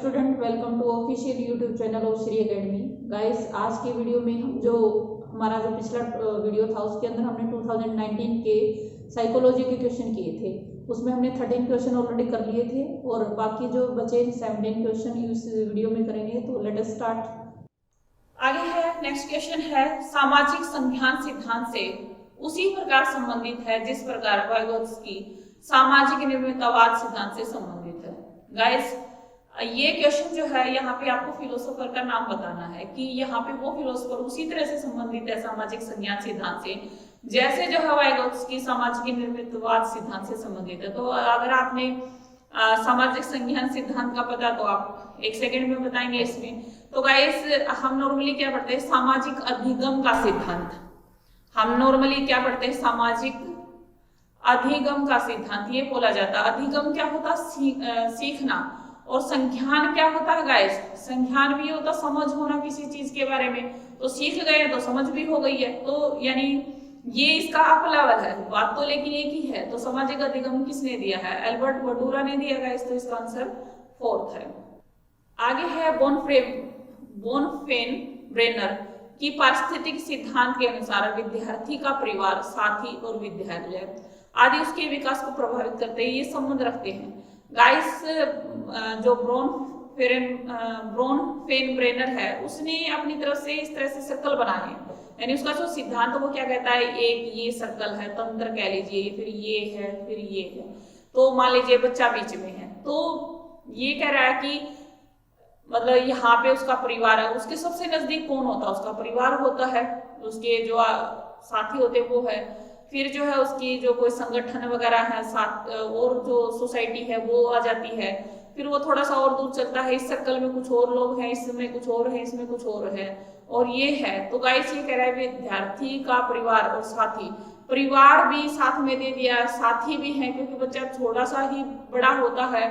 Student, welcome to official YouTube channel of Shri academy. Guys, आज की video में हम हमारा जो पिछला वीडियो था उसके अंदर हमने 2019 के साइकोलॉजी के क्वेश्चन किए थे। उसमें हमने 13 क्वेश्चन ऑलरेडी कर लिए थे और बाकी जो बचे 17 क्वेश्चन इस वीडियो में करेंगे। तो लेट अस स्टार्ट। आगे है नेक्स्ट क्वेश्चन है सामाजिक संज्ञान सिद्धांत से उसी प्रकार संबंधित है जिस प्रकार वाइगोत्स्की सामाजिक निर्मितवाद सिद्धांत से संबंधित है। गाइस, ये क्वेश्चन जो है यहाँ पे आपको फिलोसोफर का नाम बताना है कि यहाँ पे वो फिलोसोफर उसी तरह से संबंधित है सामाजिक संज्ञान सिद्धांत से जैसे जो है वाइगोत्स्की सामाजिक निर्मितवाद सिद्धांत से संबंधित है। तो अगर आपने सामाजिक संज्ञान सिद्धांत का पता तो आप एक सेकंड में बताएंगे इसमें। तो गाइस, हम नॉर्मली क्या पढ़ते हैं, सामाजिक अधिगम का सिद्धांत। हम नॉर्मली क्या पढ़ते हैं, सामाजिक अधिगम का सिद्धांत। ये बोला जाता है अधिगम क्या होता है, सीखना। और संज्ञान क्या होता है गाइस, संज्ञान भी होता समझ होना किसी चीज के बारे में। तो सीख गए तो समझ भी हो गई है, तो यानी ये इसका अप लेवल है, बात तो लेकिन एक ही है। तो सामाजिक अधिगम किसने दिया है, एल्बर्ट बंडूरा ने दिया गाइस। तो इसका आंसर 4th है। आगे है बोनफेन-ब्रेनर की पारिस्थितिक सिद्धांत के अनुसार विद्यार्थी का परिवार, साथी और विद्यालय आदि उसके विकास को प्रभावित करते हैं, ये संबंध रखते हैं। गाइस, जो बोनफेन-ब्रेनर है उसने अपनी तरफ से इस तरह से सर्कल बनाए हैं, यानी उसका जो सिद्धांत वो क्या कहता है, एक ये सर्कल है, तंत्र कह लीजिए, फिर ये है, फिर ये है। तो मान लीजिए बच्चा बीच में है, तो ये कह रहा है कि मतलब यहाँ पे उसका परिवार है, उसके सबसे नजदीक कौन होता है, उसका परिवार होता है, उसके जो साथी होते वो है, फिर जो है उसकी जो कोई संगठन वगैरह है साथ, और जो सोसाइटी है वो आ जाती है। फिर वो थोड़ा सा और दूर चलता है, इस सर्कल में कुछ और लोग हैं, इसमें कुछ और है, इसमें कुछ और है, और ये है। तो गाइस, ये कह रहा है विद्यार्थी का परिवार और साथी, परिवार भी साथ में दे दिया, साथी भी है, क्योंकि बच्चा थोड़ा सा ही बड़ा होता है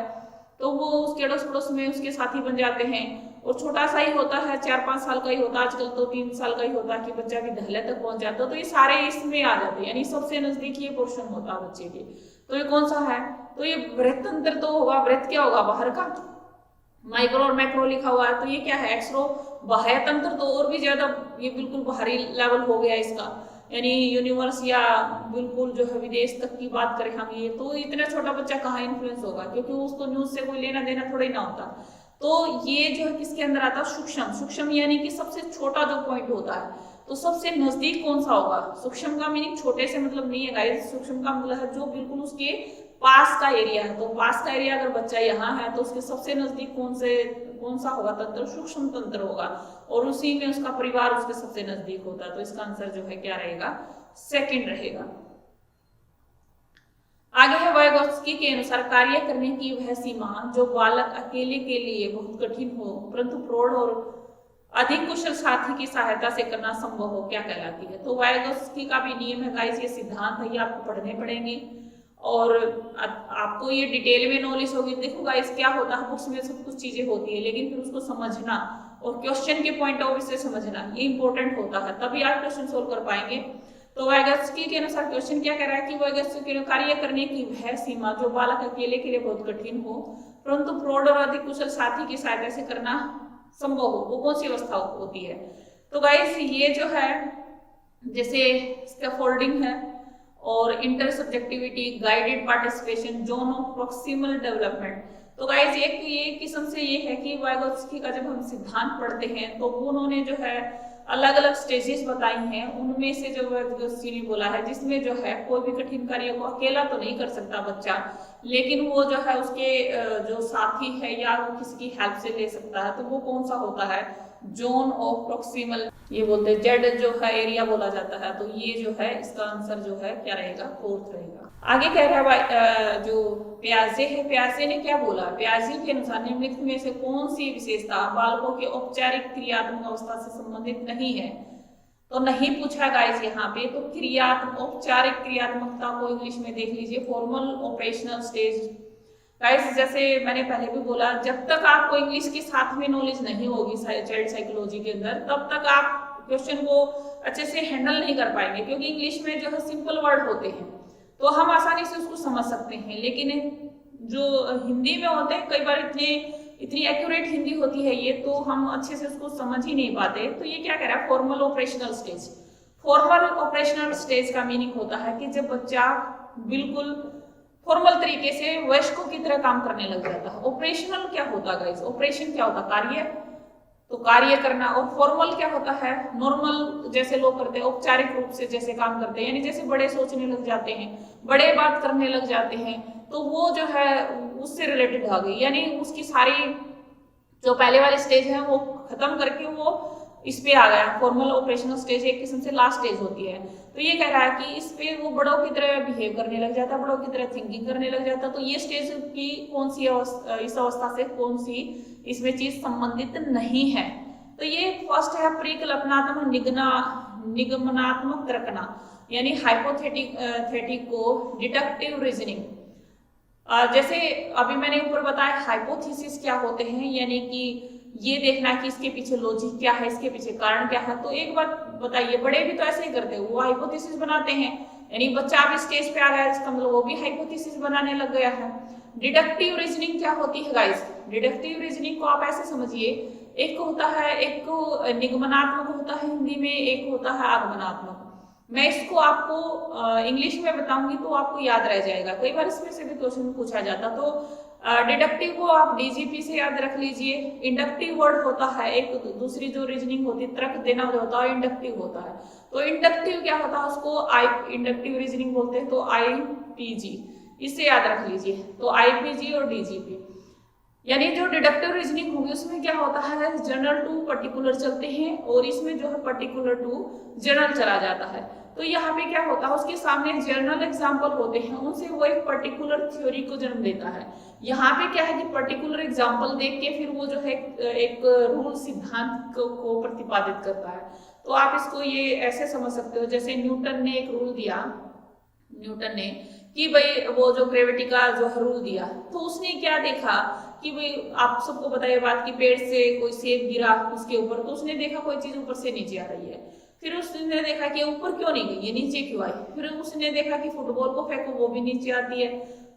तो वो उसके अड़ोस पड़ोस में उसके साथी बन जाते हैं। और छोटा सा ही होता है, 4-5 साल का ही होता है, आजकल तो 3 साल का ही होता है कि बच्चा विद्यालय तक पहुंच जाता है। तो ये सारे इसमें आ जाते हैं, यानी सबसे नजदीक ये पोर्शन होता है बच्चे के। तो ये कौन सा है, तो ये वृत्त तंत्र तो होगा। वृत्त क्या होगा, बाहर का, माइक्रो और मैक्रो लिखा हुआ है, तो ये क्या है, एक्सरो बाह्य तंत्र। तो और भी ज्यादा ये बिल्कुल बाहरी लेवल हो गया इसका, यानी यूनिवर्स या बिल्कुल जो है विदेश तक की बात करें हम, ये तो इतना छोटा बच्चा कहाँ इन्फ्लुएंस होगा, क्योंकि उसको न्यूज से कोई लेना देना थोड़ा ही ना होता। तो ये जो है किसके अंदर आता है, सूक्ष्म। सूक्ष्म यानी कि सबसे छोटा जो पॉइंट होता है, तो सबसे नजदीक कौन सा होगा। सूक्ष्म का मीनिंग छोटे से मतलब नहीं है गाइस, सूक्ष्म का मतलब है जो बिल्कुल उसके पास का एरिया है। तो पास का एरिया अगर बच्चा यहाँ है तो उसके सबसे नजदीक कौन सा होगा तंत्र, सूक्ष्म तंत्र होगा, और उसी में उसका परिवार उसके सबसे नजदीक होता है। तो इसका आंसर जो है क्या रहेगा, 2nd रहेगा। आगे है वाइगोत्स्की के अनुसार कार्य करने की वह सीमा जो बालक अकेले के लिए बहुत कठिन हो परंतु प्रौढ़ और अधिक कुशल साथी की सहायता से करना संभव हो, क्या कहलाती है। तो वाइगोत्स्की का भी नियम है गाइस, ये सिद्धांत है, ये आपको पढ़ने पड़ेंगे और आपको ये डिटेल में नॉलेज होगी। देखो गाइस, क्या होता है, बुक्स में सब कुछ चीजें होती है, लेकिन फिर उसको समझना और क्वेश्चन के पॉइंट ऑफ व्यू से समझना ये इंपॉर्टेंट होता है, तभी आप क्वेश्चन सोल्व कर पाएंगे। तो वाइगोत्स्की के अनुसार क्वेश्चन क्या कह रहा है कि वाइगोत्स्की के कार्य करने की वह सीमा जो बालक अकेले के लिए बहुत कठिन हो परंतु प्रौढ़ और अधिक कुशल साथी की सहायता से करना संभव हो, वो कौन सी अवस्था होती है। तो गाइस, ये जो है जैसे स्कैफोल्डिंग है और inter subjectivity, guided participation, zone of proximal development. तो गाइस, ये किस्म से ये है कि वाइगोत्स्की का जब हम सिद्धांत पढ़ते हैं तो उन्होंने जो है अलग अलग स्टेजेस बताई हैं, उनमें से जो वाइगोत्स्की ने बोला है जिसमें जो है कोई भी कठिन कार्य को अकेला तो नहीं कर सकता बच्चा, लेकिन वो जो है उसके जो साथी है या वो किसी की हेल्प से ले सकता है। तो वो कौन सा होता है, जोन ऑफ प्रॉक्सिमल, ये बोलते हैं जेड जो है एरिया बोला जाता है। तो ये जो है इसका आंसर जो है क्या रहेगा, 4th रहेगा। आगे कह रहा है जो प्याजे है, प्याजे ने क्या बोला, प्याजे के अनुसार निम्नलिखित में से कौन सी विशेषता बालकों के औपचारिक क्रियात्मक अवस्था से संबंधित नहीं है। तो नहीं पूछा गाइस यहाँ पे, तो औपचारिक क्रियात्मकता को इंग्लिश में देख लीजिए, फॉर्मल ऑपरेशनल स्टेज। गाइस, जैसे मैंने पहले भी बोला, जब तक आपको इंग्लिश के साथ में नॉलेज नहीं होगी चाइल्ड साइकोलॉजी के अंदर, तब तक आप क्वेश्चन को अच्छे से हैंडल नहीं कर पाएंगे, क्योंकि इंग्लिश में जो है सिंपल वर्ड होते हैं तो हम आसानी से उसको समझ सकते हैं, लेकिन जो हिंदी में होते हैं कई बार इतने इतनी एक्यूरेट हिंदी होती है ये, तो हम अच्छे से उसको समझ ही नहीं पाते। तो ये क्या कह रहा है, formal operational stage. Formal operational stage का मीनिंग होता है कि जब बच्चा बिल्कुल फॉर्मल तरीके से वयस्कों की तरह काम करने लग जाता है। ऑपरेशनल क्या होता है गाइस, ऑपरेशन क्या होता है, कार्य, तो कार्य करना। और फॉर्मल क्या होता है, नॉर्मल जैसे लोग करते हैं, औपचारिक रूप से जैसे काम करते हैं, यानी जैसे बड़े सोचने लग जाते हैं, बड़े बात करने लग जाते हैं, तो वो जो है उससे रिलेटेड आ गई, यानी उसकी सारी जो पहले वाले स्टेज है वो खत्म करके वो इस पे आ गया। फॉर्मल ऑपरेशनल स्टेज एक किस्म से लास्ट स्टेज होती है। तो ये कह रहा है कि इस पे वो बड़ों की तरह बिहेव करने लग जाता है, बड़ों की तरह थिंकिंग करने लग जाता है। तो ये स्टेज की कौन सी अवस्था, इस अवस्था से कौन सी इसमें चीज संबंधित नहीं है। तो ये फर्स्ट है परिकल्पनात्मक निगमनात्मक तर्कना, यानी हाइपोथेटिको डिडक्टिव रीजनिंग। जैसे अभी मैंने ऊपर बताया हाइपोथेसिस क्या होते हैं, यानी कि ये देखना कि इसके पीछे लॉजिक क्या है, इसके पीछे कारण क्या है। तो एक बात बताइए, बड़े भी तो ऐसे ही करते हैं, वो हाइपोथेसिस बनाते हैं, यानी बच्चा भी स्टेज पे आ गया है, इसका मतलब वो भी हाइपोथेसिस बनाने लग गया है। डिडक्टिव रीजनिंग क्या होती है गाइस, डिडक्टिव रीजनिंग को आप ऐसे समझिए, एक होता है, एक निगमनात्मक होता है हिंदी में, एक होता है आगमनात्मक। मैं इसको आपको इंग्लिश में बताऊंगी तो आपको याद रह जाएगा, कई बार इसमें से भी क्वेश्चन पूछा जाता। तो डिडक्टिव को आप डीजीपी से याद रख लीजिए। इंडक्टिव वर्ड होता है, एक दूसरी जो रीजनिंग होती है, तर्क देना जो होता है इंडक्टिव होता है। तो इंडक्टिव क्या होता है, उसको इंडक्टिव रीजनिंग बोलते हैं, तो आईपीजी, इसे याद रख लीजिए। तो आईपीजी और डीजीपी, यानी जो डिडक्टिव रीजनिंग होगी उसमें क्या होता है, जनरल टू पर्टिकुलर चलते हैं, और इसमें जो है पर्टिकुलर टू जनरल चला जाता है। तो यहाँ पे क्या होता है, उसके सामने जनरल एग्जाम्पल होते हैं, उनसे वो एक पर्टिकुलर थ्योरी को जन्म देता है। यहाँ पे क्या है कि पर्टिकुलर एग्जाम्पल देख के फिर वो जो है एक रूल सिद्धांत को प्रतिपादित करता है। तो आप इसको ये ऐसे समझ सकते हो, जैसे न्यूटन ने एक रूल दिया, न्यूटन ने कि भाई वो जो ग्रेविटी का जो रूल दिया, तो उसने क्या देखा कि भाई आप सबको पता है बात कि पेड़ से कोई सेब गिरा उसके ऊपर, तो उसने देखा कोई चीज ऊपर से नीचे आ रही है, फिर उसने देखा कि ऊपर क्यों नहीं गई, ये नीचे क्यों आई। फिर उसने देखा कि फुटबॉल को फेंको वो भी नीचे आती है,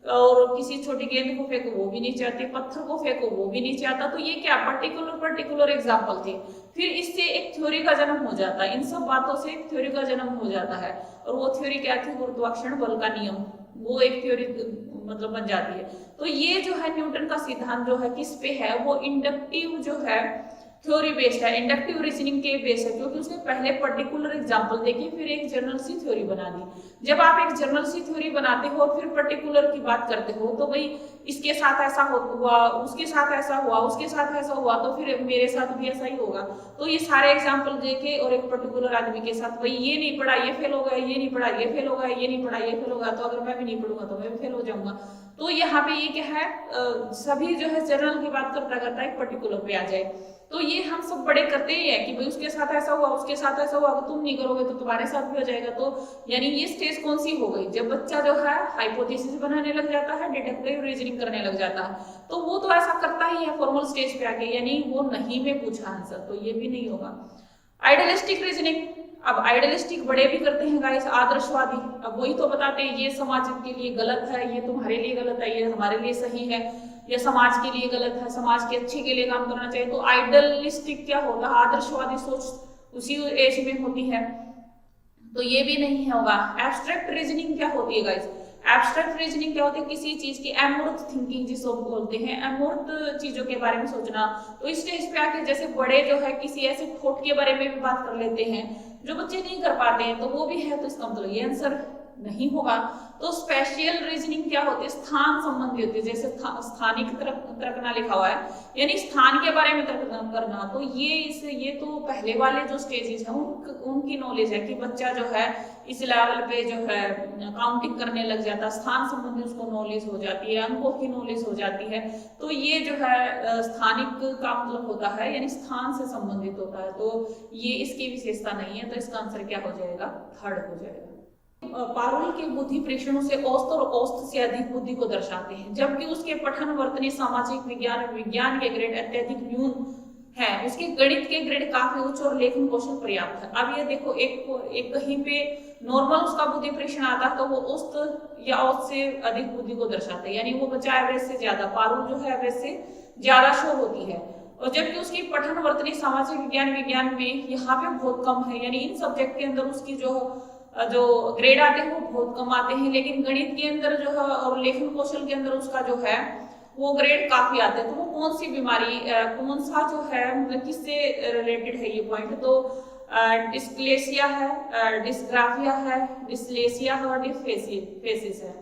और किसी छोटी गेंद को फेंको वो भी नीचे आती है, पत्थर को फेंको वो भी नीचे आता। तो ये क्या पर्टिकुलर एग्जाम्पल थे। फिर इससे एक थ्योरी का जन्म हो जाता है, इन सब बातों से एक थ्योरी का जन्म हो जाता है। और वो थ्योरी क्या थी, गुरुत्वाकर्षण बल का नियम, वो एक थ्योरी मतलब बन जाती है। तो ये जो है न्यूटन का सिद्धांत जो है किस पे है, वो इंडक्टिव जो है थ्योरी बेस्ड है, इंडक्टिव रीजनिंग के बेस है, क्योंकि उसने पहले पर्टिकुलर एग्जांपल देखी, फिर एक जनरल सी थ्योरी बना दी। जब आप एक जनरल सी थ्योरी बनाते हो और फिर पर्टिकुलर की बात करते हो, तो भाई इसके साथ ऐसा हुआ, उसके साथ ऐसा हुआ, उसके साथ ऐसा हुआ, तो फिर मेरे साथ भी ऐसा ही होगा। तो ये सारे एग्जाम्पल देके और एक पर्टिकुलर आदमी के साथ, भाई ये नहीं पढ़ा ये फेल हो गया, ये नहीं पढ़ा ये फेल हो गया, ये नहीं पढ़ा ये फेल होगा, तो अगर मैं भी नहीं पढ़ूंगा तो मैं भी फेल हो जाऊंगा। तो यहाँ पे ये क्या है, सभी जो है जनरल की बात करता करता एक पर्टिकुलर पे आ जाए। तो ये हम सब बड़े करते ही है कि भाई उसके साथ ऐसा हुआ, उसके साथ ऐसा हुआ, अगर तुम नहीं करोगे तो तुम्हारे साथ भी हो जाएगा। तो यानी ये स्टेज कौन सी हो गई, जब बच्चा जो है हाइपोथेसिस बनाने लग जाता है, डिडक्टिव रीजनिंग करने लग जाता है। तो वो तो ऐसा करता ही है फॉर्मल स्टेज पे आके, यानी वो नहीं में पूछा आंसर, तो ये भी नहीं होगा। आइडियलिस्टिक रीजनिंग, अब आइडियलिस्टिक बड़े भी करते हैं गाइस, आदर्शवादी। अब वही तो बताते हैं ये समाज के लिए गलत है, ये तुम्हारे लिए गलत है, ये हमारे लिए सही है, या समाज के लिए गलत है, समाज के अच्छे के लिए काम करना चाहिए। तो आइडियलिस्टिक क्या होगा, आदर्शवादी सोच उसी एज में होती है, तो ये भी नहीं होगा। एब्स्ट्रैक्ट रीजनिंग क्या होती है गाइस, एब्स्ट्रैक्ट रीजनिंग क्या होती है, किसी चीज की अमूर्त थिंकिंग जिसको बोलते हैं, अमूर्त चीजों के बारे में सोचना। तो इस स्टेज पे आके जैसे बड़े जो है किसी ऐसे थॉट के बारे में भी बात कर लेते हैं जो बच्चे नहीं कर पाते हैं, तो वो भी है, तो इसका मतलब ये आंसर नहीं होगा। तो स्पेशियल रीजनिंग क्या होती है, स्थान संबंधी होती है, जैसे स्थानिक तर्कना लिखा हुआ है, यानी स्थान के बारे में तर्क करना। तो ये तो पहले वाले जो स्टेजेस हैं उनकी नॉलेज है कि बच्चा जो है इस लेवल पे जो है काउंटिंग करने लग जाता है, स्थान संबंधी उसको नॉलेज हो जाती है, अंकों की नॉलेज हो जाती है। तो ये जो है स्थानिक का मतलब होता है, यानी स्थान से संबंधित होता है। तो ये इसकी विशेषता नहीं है, तो इसका आंसर क्या हो जाएगा, थर्ड हो जाएगा। पारुल के बुद्धि प्रेक्षणों से औसत और औसत से अधिक बुद्धि को दर्शाते हैं, जबकि उसके पठन वर्तनी सामाजिक विज्ञान के ग्रेड अत्यधिक न्यून है, उसके गणित के ग्रेड काफी उच्च और लेखन कौशल पर्याप्त है। अब ये देखो, एक कहीं पे नॉर्मल उसका बुद्धि परीक्षण आता है तो वो औसत या औसत से अधिक बुद्धि को दर्शाता है, यानी वो बच्चा एवरेज से ज्यादा, पारुल जो है एवरेज से ज्यादा शो होती है, और जबकि उसकी पठन वर्तनी सामाजिक विज्ञान में यहाँ पे बहुत कम है। यानी इन सब्जेक्ट के अंदर उसकी जो ग्रेड आते हैं वो बहुत कम आते हैं, लेकिन गणित के अंदर जो है और लेखन कौशल के अंदर उसका जो है वो ग्रेड काफी आते हैं। तो वो कौन सी बीमारी, कौन सा जो है मतलब किससे रिलेटेड है ये पॉइंट, तो डिस्क्लेसिया है, डिस्ग्राफिया है, डिस्लेसिया है और डिस्फेसिस है।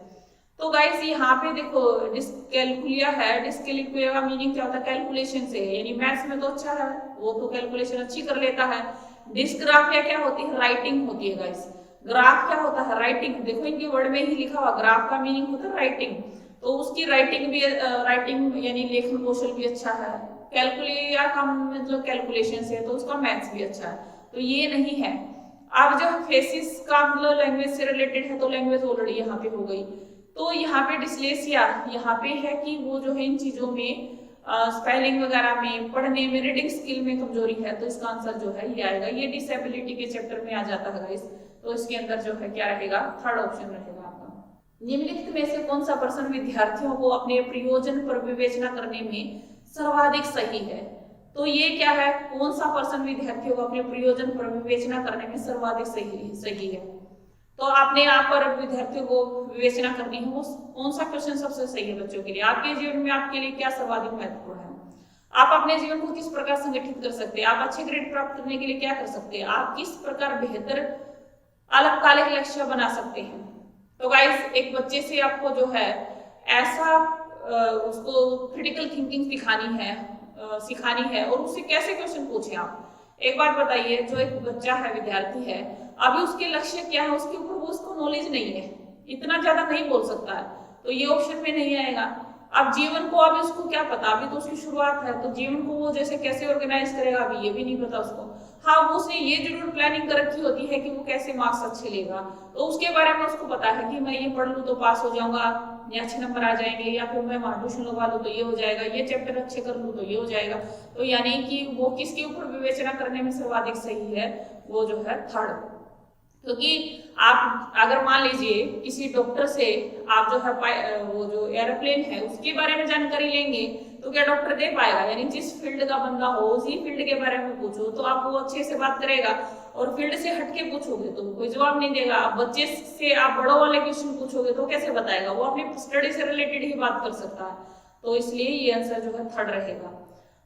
तो गाइस यहाँ पे देखो डिस्कैलकुलिया है, डिस्कैलकुलिया का मीनिंग क्या होता है, कैलकुलेशन से है, यानी मैथ्स में तो अच्छा है, वो तो कैलकुलेशन अच्छी कर लेता है। डिस्ग्राफिया क्या होती है, राइटिंग होती है गाइस। ग्राफ क्या होता है, राइटिंग। देखो इनके वर्ड में ही लिखा हुआ, ग्राफ का मीनिंग होता है राइटिंग, तो उसकी राइटिंग भी राइटिंग यानी लेखन कौशल भी अच्छा है। कैलकुलिया का मतलब कैलकुलेशन से, तो उसका मैथ्स भी अच्छा है, तो ये नहीं है। अब जो फेसिस का मतलब लैंग्वेज से रिलेटेड है, तो लैंग्वेज ऑलरेडी यहाँ पे हो गई। तो यहाँ पे डिस्लेसिया यहाँ पे है कि वो जो है इन चीजों में स्पेलिंग वगैरह में, पढ़ने में, रीडिंग स्किल में कमजोरी है, तो इसका आंसर जो है ये आएगा। ये डिसेबिलिटी के चैप्टर में आ जाता है गाइस, तो इसके अंदर जो है क्या रहेगा, थर्ड ऑप्शन रहेगा आपका। निम्नलिखित में से कौन सा प्रश्न विद्यार्थियों को अपने प्रयोजन पर विवेचना करने में सर्वाधिक सही है, तो ये क्या है, कौन सा प्रश्न विद्यार्थियों को अपने प्रयोजन पर विवेचना करने में सर्वाधिक सही है। तो आपने यहाँ पर विद्यार्थियों को विवेचना करनी है, वो कौन सा क्वेश्चन सबसे सही है बच्चों के लिए, आपके जीवन में आपके लिए क्या सर्वाधिक महत्वपूर्ण है, आप अपने जीवन को किस प्रकार संगठित कर सकते हैं, आप अच्छे ग्रेड प्राप्त करने के लिए क्या कर सकते हैं, आप किस प्रकार बेहतर अल्पकालिक लक्ष्य बना सकते हैं। तो गाइस एक बच्चे से आपको जो है ऐसा उसको क्रिटिकल थिंकिंग सिखानी है और उससे कैसे क्वेश्चन पूछे आप। एक बात बताइए, जो एक बच्चा है, विद्यार्थी है, अभी उसके लक्ष्य क्या है, उसके ऊपर वो उसको नॉलेज नहीं है, इतना ज्यादा नहीं बोल सकता है, तो ये ऑप्शन में नहीं आएगा। अब जीवन को अभी उसको क्या पता, अभी तो उसकी शुरुआत है, तो जीवन को वो जैसे कैसे ऑर्गेनाइज करेगा अभी ये भी नहीं पता उसको। हाँ, वो उसने ये जरूर प्लानिंग कर रखी होती है कि वो कैसे मार्क्स अच्छे लेगा, तो उसके बारे में उसको पता है कि मैं ये पढ़ लूँ तो पास हो जाऊंगा या अच्छे नंबर आ जाएंगे, या फिर मैं वहां ट्यूशन लगवा लूँ तो ये हो जाएगा, ये चैप्टर अच्छे कर लूँ तो ये हो जाएगा। तो यानी कि वो किसके ऊपर विवेचना करने में सर्वाधिक सही है, वो जो है थर्ड। क्योंकि आप अगर मान लीजिए किसी डॉक्टर से आप जो है वो जो एरोप्लेन है उसके बारे में जानकारी लेंगे, तो क्या डॉक्टर दे पाएगा, यानी जिस फील्ड का बंदा हो उसी फील्ड के बारे में पूछो तो आप वो अच्छे से बात करेगा, और फील्ड से हटके पूछोगे तो कोई जवाब नहीं देगा। आप बच्चे से आप बड़ों वाले क्वेश्चन पूछोगे तो कैसे बताएगा, वो अपनी स्टडी से रिलेटेड ही बात कर सकता है, तो इसलिए ये आंसर जो है थर्ड रहेगा।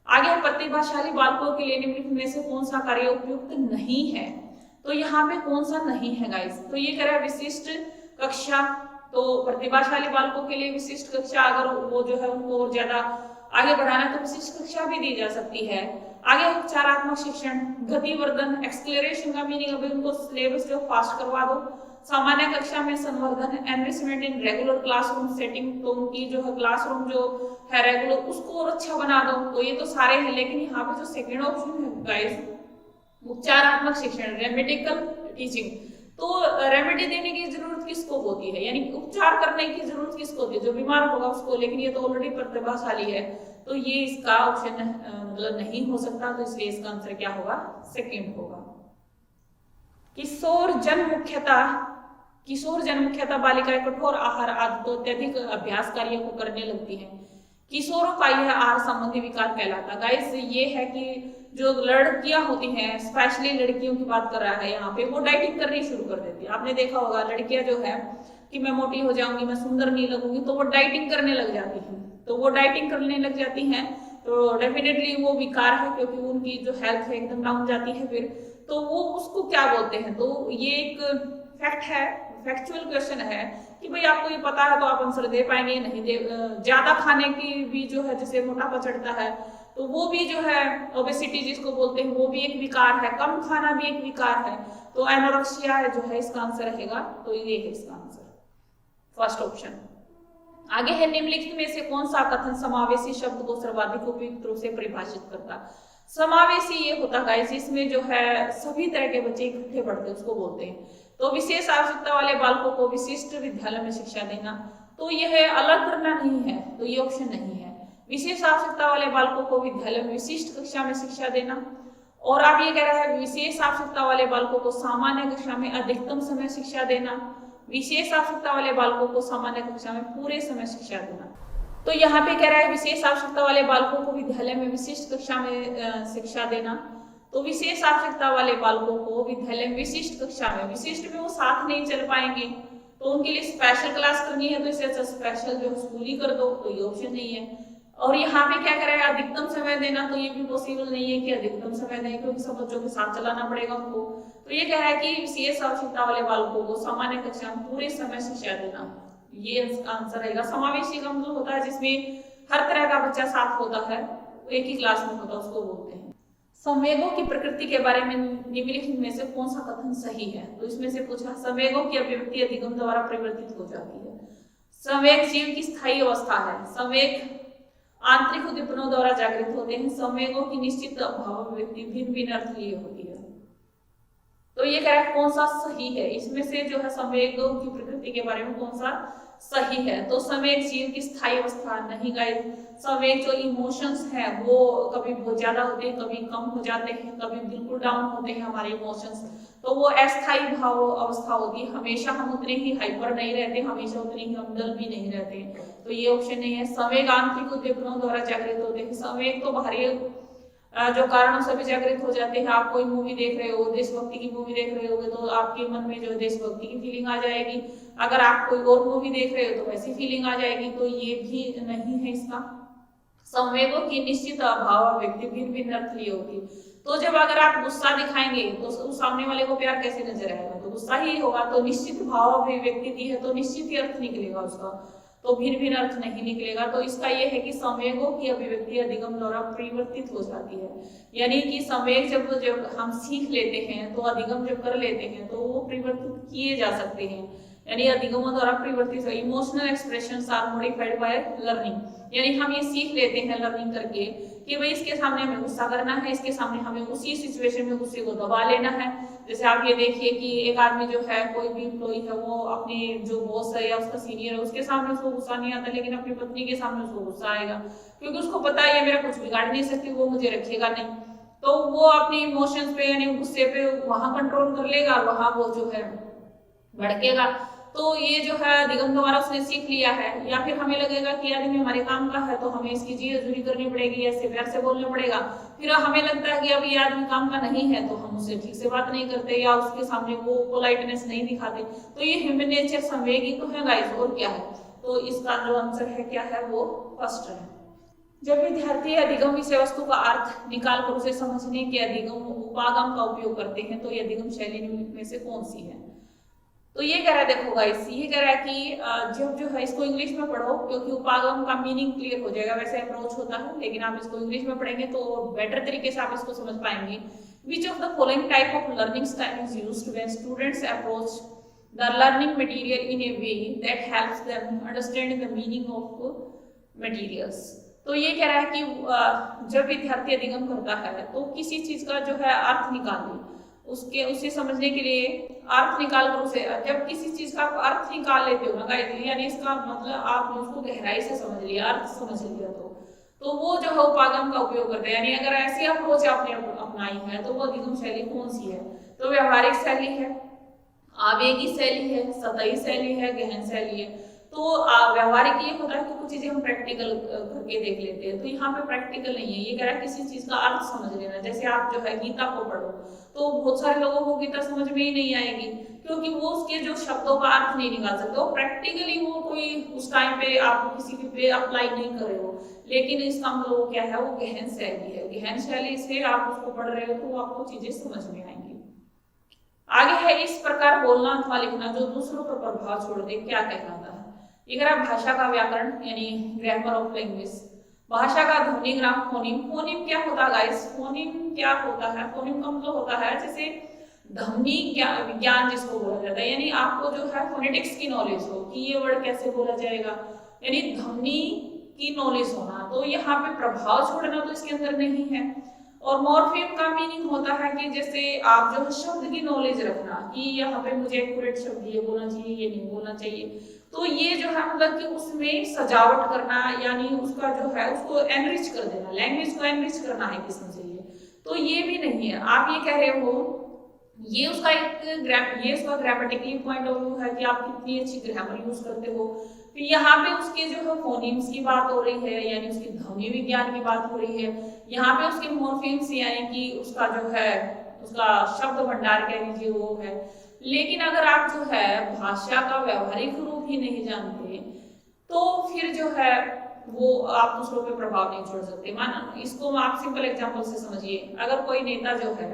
आगे प्रतिभाशाली बालकों के लिए निम्नलिखित में से कौन सा कार्य उपयुक्त नहीं है, तो यहाँ पे कौन सा नहीं है गाइस, तो ये कह रहा है विशिष्ट कक्षा। तो प्रतिभाशाली बालकों के लिए विशिष्ट कक्षा, अगर वो जो है उनको और ज्यादा आगे बढ़ाना तो विशिष्ट कक्षा भी दी जा सकती है। आगे उपचारात्मक शिक्षण, गतिवर्धन, एक्सक्लेरेशन का मीनिंग अभी उनको सिलेबस जो फास्ट करवा दो। सामान्य कक्षा में संवर्धन, enrichment in regular classroom setting, तो उनकी जो है क्लासरूम जो है रेगुलर उसको और अच्छा बना दो। तो ये तो सारे हैं, लेकिन यहाँ पे जो सेकेंड ऑप्शन है गाइस, उपचारात्मक शिक्षण, रेमेडिकल टीचिंग, तो रेमेडी देने की जरूरत किसको होती है, यानी उपचार करने की जरूरत किसको होती है, जो बीमार होगा उसको, लेकिन ये तो ऑलरेडी प्रतिभाशाली है, तो ये इसका ऑप्शन मतलब नहीं हो सकता, तो इसलिए इसका आंसर क्या होगा, सेकंड होगा। किशोर जन्मख्यता बालिकाएं कठोर आहार आदतों अत्यधिक अभ्यास कार्यों को करने लगती हैं, किशोरों का यह आहार संबंधी विकार कहलाता। गाइस ये है कि जो लड़कियां होती हैं, स्पेशली लड़कियों की बात कर रहा है यहाँ पे, वो डाइटिंग करनी शुरू कर देती है। आपने देखा होगा लड़कियां जो है कि मैं मोटी हो जाऊंगी, मैं सुंदर नहीं लगूंगी, तो वो डाइटिंग करने लग जाती हैं। तो वो डाइटिंग करने लग जाती हैं तो डेफिनेटली वो विकार है, क्योंकि उनकी जो हेल्थ है एकदम डाउन जाती है फिर, तो वो उसको क्या बोलते हैं, तो ये एक फैक्ट है, फैक्चुअल क्वेश्चन है कि भाई आपको ये पता है तो आप आंसर दे पाएंगे, नहीं दे। ज्यादा खाने की भी जो है, जैसे मोटापा चढ़ता है तो वो भी जो है ओबेसिटी जिसको बोलते हैं, वो भी एक विकार है, कम खाना भी एक विकार है, तो एनोरेक्सिया जो है इसका आंसर रहेगा, तो ये है इसका आंसर, फर्स्ट ऑप्शन। आगे है निम्नलिखित में से कौन सा कथन समावेशी शब्द को सर्वाधिक उपयुक्त रूप से परिभाषित करता। समावेशी ये होता गाइस, इसमें जो है सभी तरह के बच्चे इकट्ठे पढ़ते हैं उसको बोलते हैं। तो विशेष आवश्यकता वाले बालकों को विशिष्ट विद्यालय में शिक्षा देना, तो यह अलग करना नहीं है, तो ये ऑप्शन नहीं है। विशेष आवश्यकता वाले बालकों को विद्यालय में विशिष्ट कक्षा में शिक्षा देना, और आप ये कह रहा है विशेष आवश्यकता वाले बालकों को सामान्य कक्षा में अधिकतम समय शिक्षा देना, विशेष आवश्यकता वाले बालकों को सामान्य कक्षा में पूरे समय शिक्षा देना। तो यहाँ पे कह रहा है विशेष आवश्यकता वाले बालकों को विद्यालय में विशिष्ट कक्षा में शिक्षा देना। तो विशेष आवश्यकता वाले बालकों को विद्यालय में विशिष्ट कक्षा में, विशिष्ट में वो साथ नहीं चल पाएंगे तो उनके लिए स्पेशल क्लास करनी है, तो इससे अच्छा स्पेशल जो स्कूल ही कर दो, तो ये ऑप्शन नहीं है। और यहाँ पे क्या करेगा, अधिकतम समय देना, तो ये भी पॉसिबल नहीं है कि अधिकतम समय दें, क्योंकि सब बच्चों के साथ चलाना पड़ेगा उनको। तो ये कह रहा है कि विशेष आवश्यकता वाले बालकों को सामान्य कक्षा में पूरे समय शिक्षा देना, ये आंसर रहेगा। समावेशी का मतलब होता है जिसमें हर तरह का बच्चा साथ होता है, एक ही क्लास में होता है, उसको बोलते हैं। संवेगों की प्रकृति के बारे में निम्नलिखित में से कौन सा कथन सही है, तो इसमें से पूछा संवेगों की अभिव्यक्ति अधिगम द्वारा परिवर्तित हो जाती है। संवेग जीव की स्थायी अवस्था है। संवेग आंतरिक उद्दीपनों द्वारा जागृत होते हैं। संवेगों की निश्चित अभिव्यक्ति भिन्न भिन्न अर्थ लिए होती है। तो ये कह रहा है कौन सा सही है, इसमें से जो है संवेगों की प्रकृति के बारे में कौन सा सही है। तो संवेग जीव की स्थायी अवस्था नहीं गाइस। संवेग जो इमोशंस हैं वो कभी बहुत ज्यादा होते हैं, कभी कम हो जाते हैं, कभी बिल्कुल डाउन होते हैं हमारे इमोशंस, तो वो अस्थायी भाव अवस्था होती है। हमेशा हम उतने ही हाइपर नहीं रहते, हमेशा उतने ही हम डल भी नहीं रहते, तो ये ऑप्शन नहीं है। संवेग आंतरिक उद्दीपनों द्वारा जागृत होते हैं। संवेग तो बाहरी जो कारणों से भी जागृत हो जाते हैं। आप कोई मूवी देख रहे हो, देशभक्ति की मूवी देख रहे होगे, तो आपके मन में जो है देशभक्ति की फीलिंग आ जाएगी। अगर आप कोई और मूवी देख रहे हो तो वैसी फीलिंग आ जाएगी, तो ये भी नहीं है इसका। संवेगों की निश्चित अभाव व्यक्ति भिन्न भिन्न अर्थ लिए होती है। तो जब अगर आप गुस्सा दिखाएंगे तो उस सामने वाले को प्यार कैसे नजर आएगा, तो गुस्सा ही होगा। तो निश्चित भाव अभिव्यक्ति दी है तो निश्चित ही अर्थ निकलेगा उसका, तो भिन्न भिन्न अर्थ नहीं निकलेगा। तो इसका यह है कि संवेगों की अभिव्यक्ति अधिगम द्वारा परिवर्तित हो जाती है। यानी कि संवेग जब हम सीख लेते हैं तो अधिगम जब कर लेते हैं तो वो परिवर्तित किए जा सकते हैं, यानी अधिगमों द्वारा परिवर्तित। Emotional expressions are modified by learning, यानी हम ये सीख लेते हैं लर्निंग करके कि भाई इसके सामने हमें गुस्सा करना है, इसके सामने हमें उसी सिचुएशन में गुस्से को दबा लेना है। जैसे आप ये देखिए कि एक आदमी जो है, कोई भी एम्प्लॉई है, वो अपने जो बॉस है या उसका सीनियर है उसके सामने उसको गुस्सा नहीं आता, लेकिन अपनी पत्नी के सामने उसको गुस्सा आएगा, क्योंकि उसको पता है ये मेरा कुछ बिगाड़ नहीं सकती, वो मुझे रखेगा नहीं। तो वो अपनी इमोशंस पे यानी गुस्से पे वहां कंट्रोल कर लेगा, वहां वो जो है भड़केगा। तो ये जो है अधिगम द्वारा उसने सीख लिया है। या फिर हमें लगेगा कि आदमी हमारे काम का है तो हमें इसकी जी हजूरी करनी पड़ेगी, ऐसे प्यार से बोलना पड़ेगा। फिर हमें लगता है कि अब ये आदमी काम का नहीं है तो हम उससे ठीक से बात नहीं करते या उसके सामने वो पोलाइटनेस नहीं दिखाते। तो ये ह्यूमन नेचर संवेगी तो है गाइस, और क्या है। तो इसका जो आंसर है क्या है, वो फर्स्ट है। जब विद्यार्थी अधिगम विषय वस्तु का अर्थ निकाल कर उसे समझने के अधिगम उपागम का उपयोग करते हैं, तो ये अधिगम शैली में से कौन सी है। तो ये कह रहा है, देखो गाइस, ये कह रहा है कि जब जो है इसको इंग्लिश में पढ़ो, क्योंकि उपागम का मीनिंग क्लियर हो जाएगा। वैसे अप्रोच होता है, लेकिन आप इसको इंग्लिश में पढ़ेंगे तो बेटर तरीके से आप इसको समझ पाएंगे। Which of the following type of learning style is used when students approach the learning material in A way that helps them understand the meaning of materials. तो ये कह रहा है कि जब विद्यार्थी अधिगम करता है तो किसी चीज का जो है अर्थ निकाले, उसे समझने के लिए अर्थ निकाल कर उसे, जब किसी चीज का अर्थ निकाल लेते हो ना, यानी इसका मतलब आपने उसको गहराई से समझ लिया, अर्थ समझ लिया, तो वो जो है उपागम का उपयोग करते हैं। यानी अगर ऐसी अप्रोच आपने अपनाई है तो वो अधिगम शैली कौन सी है। तो व्यवहारिक शैली है, आवेगी शैली है, सतही शैली है, गहन शैली है। तो व्यवहारिक ये होता है कि कुछ चीजें हम प्रैक्टिकल करके देख लेते हैं, तो यहाँ पे प्रैक्टिकल नहीं है। ये कह रहा है किसी चीज का अर्थ समझ लेना। जैसे आप जो है गीता को पढ़ो तो बहुत सारे लोगों को गीता समझ में ही नहीं आएगी, क्योंकि वो उसके जो शब्दों का अर्थ नहीं निकाल सकते। वो प्रैक्टिकली वो कोई उस टाइम पे आप किसी पे अप्लाई नहीं कर रहे हो, लेकिन इसका मतलब वो क्या है, वो गहन शैली है। गहन शैली से आप उसको पढ़ रहे हो तो आपको चीजें समझ में आएंगी। आगे है इस प्रकार बोलना अथवा लिखना जो दूसरों पर प्रभाव छोड़ दे, क्या कहलाता है। ये कह रहा भाषा का व्याकरण यानी ग्रामर ऑफ लैंग्वेज, भाषा का ध्वनिग्राम फोनिम। फोनिम क्या होता है गाइस, फोनिम क्या होता है, फोनिम का मतलब होता है जैसे ध्वनि विज्ञान जिसको बोला जाता है, यानी आपको जो है फोनेटिक्स की नॉलेज हो कि ये वर्ड कैसे बोला जाएगा, यानी ध्वनि की नॉलेज होना। तो यहाँ पे प्रभाव छोड़ना तो इसके अंदर नहीं है। और मॉर्फेम का मीनिंग होता है कि जैसे आप जो है शब्द की नॉलेज रखना कि यहाँ पे मुझे एक्यूरेट शब्द ये बोलना चाहिए, ये नहीं बोलना चाहिए। तो ये जो है मतलब कि उसमें सजावट करना, यानी उसका जो है उसको एनरिच कर देना, लैंग्वेज को एनरिच करना है किस्म से ये, तो ये भी नहीं है। आप ये कह रहे हो, ये उसका एक ये उसका ग्रामेटिकली पॉइंट ऑफ व्यू है कि आप कितनी अच्छी ग्रामर यूज करते हो, फिर यहाँ पे उसके जो है फोनीम्स की बात हो रही है, यानी उसकी ध्वनि विज्ञान की बात हो रही है। यहाँ पे उसके मॉर्फीम्स यानी कि उसका जो है उसका शब्द भंडार कह लीजिए वो है। लेकिन अगर आप जो है भाषा का व्यवहारिक रूप ही नहीं जानते तो फिर जो है वो आप दूसरों पे प्रभाव नहीं छोड़ सकते। मान इसको आप सिंपल एग्जांपल से समझिए, अगर कोई नेता जो है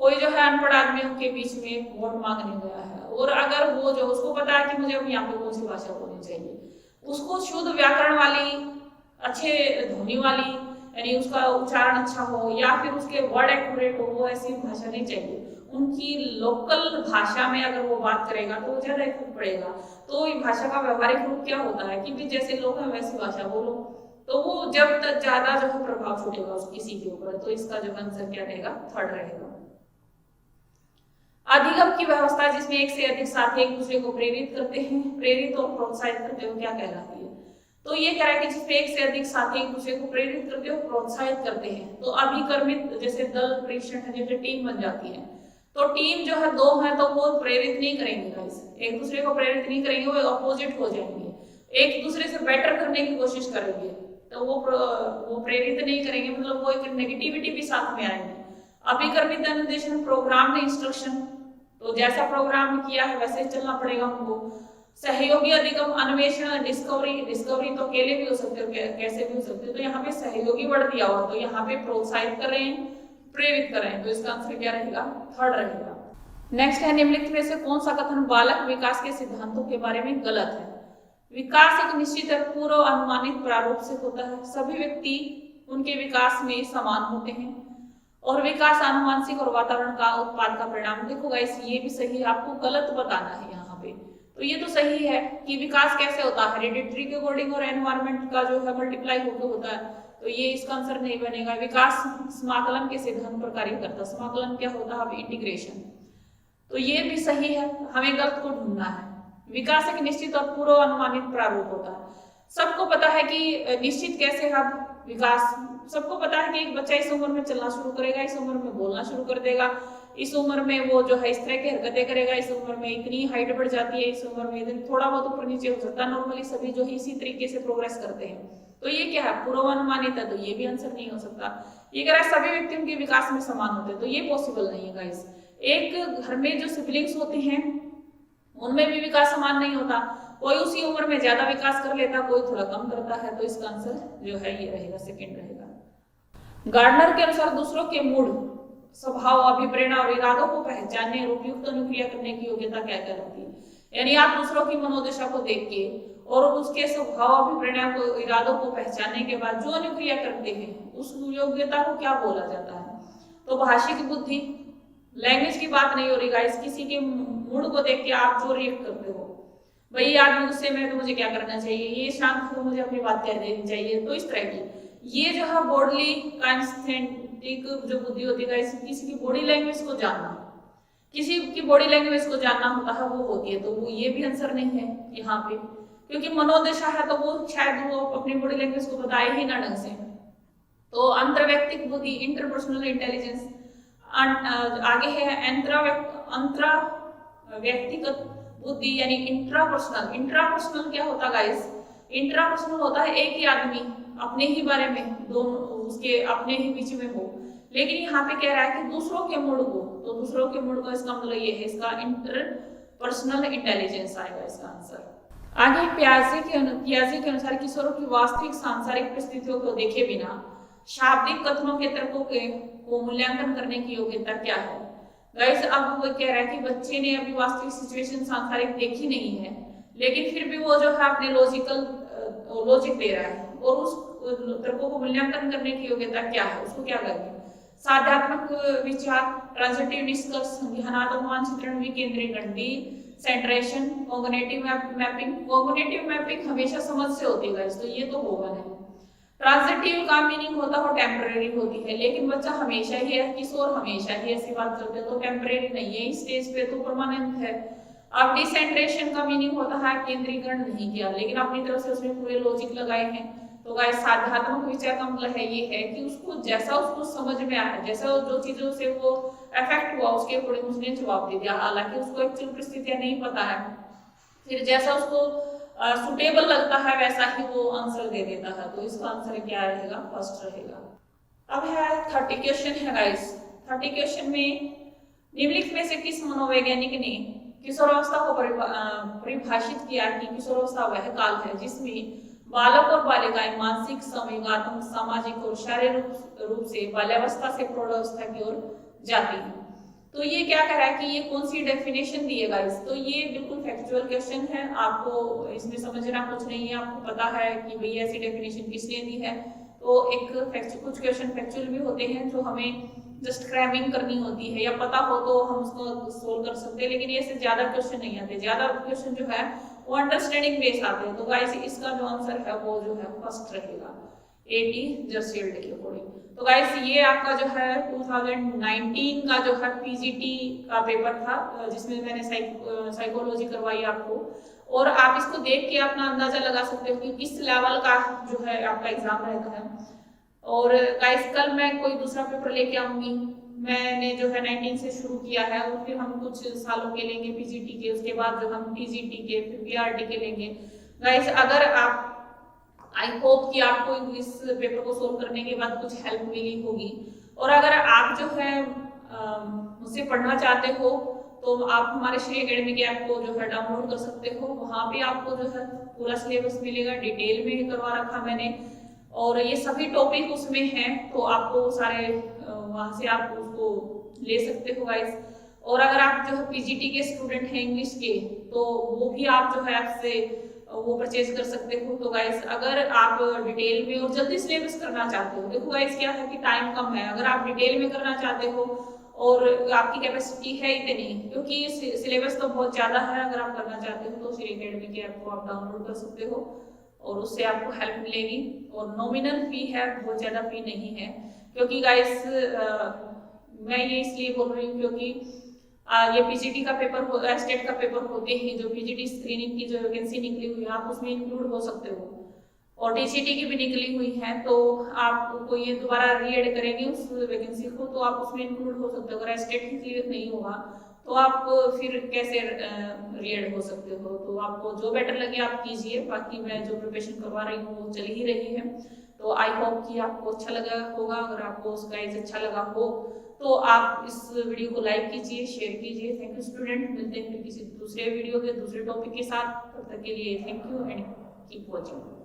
कोई जो है अनपढ़ आदमियों के बीच में वोट मांगने गया है, और अगर वो जो उसको पता है कि मुझे अब यहाँ पे कौन सी भाषा बोलनी चाहिए, उसको शुद्ध व्याकरण वाली, अच्छे ध्वनि वाली, यानी उसका उच्चारण अच्छा हो या फिर उसके वर्ड एक्यूरेट हो, वो ऐसी भाषा नहीं चाहिए। उनकी लोकल भाषा में अगर वो बात करेगा तो ज्यादा इफेक्ट पड़ेगा। तो भाषा का व्यवहारिक रूप क्या होता है कि भी जैसे लोग हैं वैसी भाषा बोलो, तो वो जब तक ज्यादा जो है प्रभाव छूटेगा उस किसी के ऊपर। तो इसका जो आंसर क्या रहेगा, थर्ड रहेगा। अधिगम की व्यवस्था जिसमें एक से अधिक साथी एक दूसरे को प्रेरित करते हैं, प्रेरित और प्रोत्साहित करते हो क्या कहलाती है? तो ये कह रहा है कि जिसमें एक से अधिक साथी एक दूसरे को प्रेरित करते हो, प्रोत्साहित करते हैं। तो अभिकर्मित जैसे दल प्रेषण है, जैसे टीम बन जाती है, तो टीम जो है दो है तो वो प्रेरित नहीं करेंगे गाइस, एक दूसरे को प्रेरित नहीं करेंगे, वो अपोजिट हो जाएंगे, एक दूसरे से बेटर करने की कोशिश करेंगे, तो वो प्रेरित नहीं करेंगे, मतलब वो एक नेगेटिविटी भी साथ में आएंगे। अभिकर्मित अनुदेशन प्रोग्राम में इंस्ट्रक्शन, तो जैसा प्रोग्राम किया है वैसे चलना पड़ेगा उनको। सहयोगी अधिगम अन्वेषण डिस्कवरी तो अकेले भी हो सकते हो, कैसे भी हो सकते हो, तो यहाँ पे सहयोगी वर्ड दिया हुआ, तो यहाँ पे प्रोत्साहित कर रहे हैं, प्रेरित कर रहे हैं, तो इसका आंसर क्या रहेगा, थर्ड रहेगा। नेक्स्ट है निम्नलिखित में से कौन सा कथन बालक विकास के सिद्धांतों के बारे में गलत है? विकास एक निश्चित पूर्व अनुमानित प्रारूप से होता है, सभी व्यक्ति उनके विकास में समान होते हैं, और विकास आनुवंशिक और वातावरण का उत्पाद का परिणाम। देखो गाइस ये भी सही है, आपको गलत बताना है यहाँ पे। तो ये तो सही है कि विकास कैसे होता है, हेरिडिटरी के अकॉर्डिंग और एनवायरमेंट का जो है मल्टीप्लाई होकर होता है, तो ये इसका आंसर नहीं बनेगा। विकास समाकलन के सिद्धांत पर कार्य करता है। समाकलन क्या होता है, इंटीग्रेशन, तो ये भी सही है, हमें गलत को ढूंढना है। विकास एक निश्चित और पूर्व अनुमानित प्रारूप होता है। सबको पता है कि निश्चित कैसे है विकास, सबको पता है कि एक बच्चा इस उम्र में चलना शुरू करेगा, इस उम्र में बोलना शुरू कर देगा, इस उम्र में वो जो है इस तरह की हरकतें करेगा, इस उम्र में इतनी हाइट बढ़ जाती है, इस उम्र में थोड़ा बहुत ऊपर नीचे हो सकता है, नॉर्मली सभी जो है इसी तरीके से प्रोग्रेस करते हैं। तो ये क्या है, पूर्वानुमानित है, तो ये भी आंसर नहीं हो सकता। ये कह रहा है सभी व्यक्तियों के विकास में समान होते हैं, तो ये पॉसिबल नहीं है गाइस। एक घर में जो सिबलिंग्स होते हैं उनमें भी विकास समान नहीं होता, कोई उसी उम्र में ज्यादा विकास कर लेता, कोई थोड़ा कम करता है, तो इसका आंसर जो है ये रहेगा, सेकंड रहेगा। गार्डनर के अनुसार दूसरों के मूड, स्वभाव, अभिप्रेरणा और इरादों को पहचानने और उपयुक्त अनुक्रिया करने की योग्यता क्या कहलाती है? यानी आप दूसरों की मनोदशा को देख के और उसके स्वभाव, अभिप्रेरणा को, इरादों को पहचानने के बाद जो अनुक्रिया करते हैं उस योग्यता को क्या बोला जाता है? तो भाषिक बुद्धि, लैंग्वेज की बात नहीं हो रही गाइस, किसी के मूड को देख के आप जो रिएक्ट करते हो, भाई आदमी गुस्से में तो मुझे क्या करना चाहिए, ये शांत हो मुझे अपनी बात कह देनी चाहिए, तो इस तरह की ये जो है बॉडली काइनेस्थेटिक जो बुद्धि होती है, किसी की बॉडी लैंग्वेज को जानना, किसी की बॉडी लैंग्वेज को जानना होता है, वो होती है, तो वो ये भी आंसर नहीं है यहाँ पे, क्योंकि मनोदशा है तो वो शायद वो अपनी बॉडी लैंग्वेज को बताए ही ना ढंग से। तो अंतर्वैयक्तिक बुद्धि, इंटरपर्सनल इंटेलिजेंस, आगे है अंतरा व्यक्तिगत बुद्धि यानी इंट्रापर्सनल। इंट्रापर्सनल क्या होता है गाइस, इंट्रापर्सनल होता है एक ही आदमी अपने ही बारे में, दोनों उसके अपने ही बीच में हो, लेकिन यहाँ पे कह रहा है कि दूसरों के मूड को, तो दूसरों के मूड को इसका मतलब ये है, इसका इंटरपर्सनल इंटेलिजेंस आएगा इसका आंसर। आगे पियाजे के अनुसार किशोरों की वास्तविक सांसारिक परिस्थितियों को देखे बिना शाब्दिक कथनों के तर्कों को मूल्यांकन करने की योग्यता क्या है? गाइस अब वो कह रहा है कि बच्चे ने अभी वास्तविक सिचुएशन सांसारिक देखी नहीं है, लेकिन फिर भी वो जो है अपने लॉजिक दे रहा है, और उस तर्कों को मूल्यांकन करने की योग्यता क्या है, उसको क्या करेंगे? साध्यात्मक विचार, ट्रांजिटिव निष्कर्ष, संज्ञानात्मक मानचित्रण, विकेंद्रीकरण, डिसेंट्रेशन, कॉग्निटिव मैपिंग। कॉग्निटिव मैपिंग हमेशा समझ से होती है, तो ये तो होगा नहीं। ट्रांजिटिव का मीनिंग होता है टेम्परेरी होती है, लेकिन बच्चा हमेशा ही है, किशोर हमेशा ही ऐसी बात करते हैं, तो टेम्परेरी नहीं है, इस स्टेज पे तो परमानेंट है। अब डिसेंट्रेशन का मीनिंग होता है केंद्रीकरण नहीं किया, लेकिन अपनी तरफ से उसमें पूरे लॉजिक लगाए हैं। तो गाइस साध्यात्मक विचार का मतलब है ये है कि उसको जैसा उसको समझ में आया, जैसा जो चीजों से वो अफेक्ट हुआ उसके अकॉर्डिंग उसने जवाब दे दिया, हालांकि उसको एक्चुअल परिस्थितियां नहीं पता है, फिर जैसा उसको सुटेबल लगता है वैसा ही वो आंसर दे देता है। तो इसका आंसर क्या रहेगा? फर्स्ट रहेगा। अब है 30 क्वेश्चन है गाइस। 30 क्वेश्चन में निम्नलिखित में से किस मनोवैज्ञानिक ने किशोरावस्था को परिभाषित किया कि किशोरावस्था वह काल है जिसमें बालक और बालिकाएं मानसिक, संवेगात्मक, सामाजिक और शारीरिक रूप से बाल्यावस्था से प्रौढ़ावस्था की ओर जाती है। तो ये क्या कह रहा है कि ये कौन सी डेफिनेशन दी है गाइस? तो ये बिल्कुल फैक्चुअल क्वेश्चन है, आपको इसमें समझना कुछ नहीं है, आपको पता है कि भैया ऐसी डेफिनेशन किसने दी है। तो एक कुछ क्वेश्चन फैक्चुअल भी होते हैं जो हमें जस्ट क्रैमिंग करनी होती है, या पता हो तो हम उसको सोल्व कर सकते हैं, लेकिन ऐसे ज्यादा क्वेश्चन नहीं आते। ज्यादा क्वेश्चन जो है वो अंडरस्टैंडिंग बेस आते हैं। तो गाइस इसका जो आंसर है वो जो है फर्स्ट रहेगा, 80 जर्सील्ड के अकॉर्डिंग। तो गाइस ये आपका जो है 2019 का जो है पीजीटी का पेपर था, जिसमें मैंने साइकोलॉजी करवाई आपको, और आप इसको देख के अपना अंदाजा लगा सकते हो कि किस लेवल का जो है आपका एग्जाम रहता है। और गाइस कल मैं कोई दूसरा पेपर लेके आऊंगी। मैंने जो है 19 से शुरू किया है, और फिर हम कुछ सालों के लेंगे पीजीटी के, उसके बाद जो हम टीजीटी के, फिर पीआरटी के लेंगे। गाइस अगर आप, आई होप कि आपको इस पेपर को सोल्व करने के बाद कुछ हेल्प मिली होगी। और अगर आप जो है मुझसे पढ़ना चाहते हो तो आप हमारे श्री एकेडमी के ऐप को जो है डाउनलोड कर सकते हो। वहाँ पे आपको जो है पूरा सिलेबस मिलेगा, डिटेल में करवा रखा मैंने, और ये सभी टॉपिक उसमें हैं। तो आपको सारे वहाँ से आप उसको ले सकते हो गाइस। और अगर आप जो है पीजीटी के स्टूडेंट हैं इंग्लिश के, तो वो भी आप जो है आपसे वो परचेज कर सकते हो। तो गाइस अगर आप डिटेल में और जल्दी सिलेबस करना चाहते हो, देखो गाइस क्या है कि टाइम कम है, अगर आप डिटेल में करना चाहते हो और आपकी कैपेसिटी है इतनी, क्योंकि सिलेबस तो बहुत ज्यादा है, अगर आप करना चाहते हो तो श्री एकेडमी के ऐप को आप डाउनलोड कर सकते हो और उससे आपको हेल्प मिलेगी। और नॉमिनल फी है, बहुत ज्यादा फी नहीं है। क्योंकि गाइस मैं ये इसलिए बोल रही हूँ क्योंकि ये पीजीटी का पेपर, स्टेट का पेपर होते हैं, जो पीजीटी स्क्रीनिंग की जो वैकेंसी निकली हुई है आप उसमें इंक्लूड हो सकते हो, और टीसीटी की भी निकली हुई है। तो आपको ये दोबारा रीएड करेंगे उस वैकेंसी को, तो आप उसमें इंक्लूड हो सकते हो। अगर स्टेट ही क्लियर नहीं होगा तो आप फिर कैसे रीएड हो सकते हो? तो आपको जो बेटर लगे आप कीजिए। बाकी मैं जो प्रिपरेशन करवा रही हूँ वो चल ही रही है। तो आई होप कि आपको अच्छा लगा होगा। अगर आपको उस गाइड अच्छा लगा हो तो आप इस वीडियो को लाइक कीजिए, शेयर कीजिए। थैंक यू स्टूडेंट, मिलते हैं फिर किसी दूसरे वीडियो के दूसरे टॉपिक के साथ। तब तक के लिए thank you and keep watching.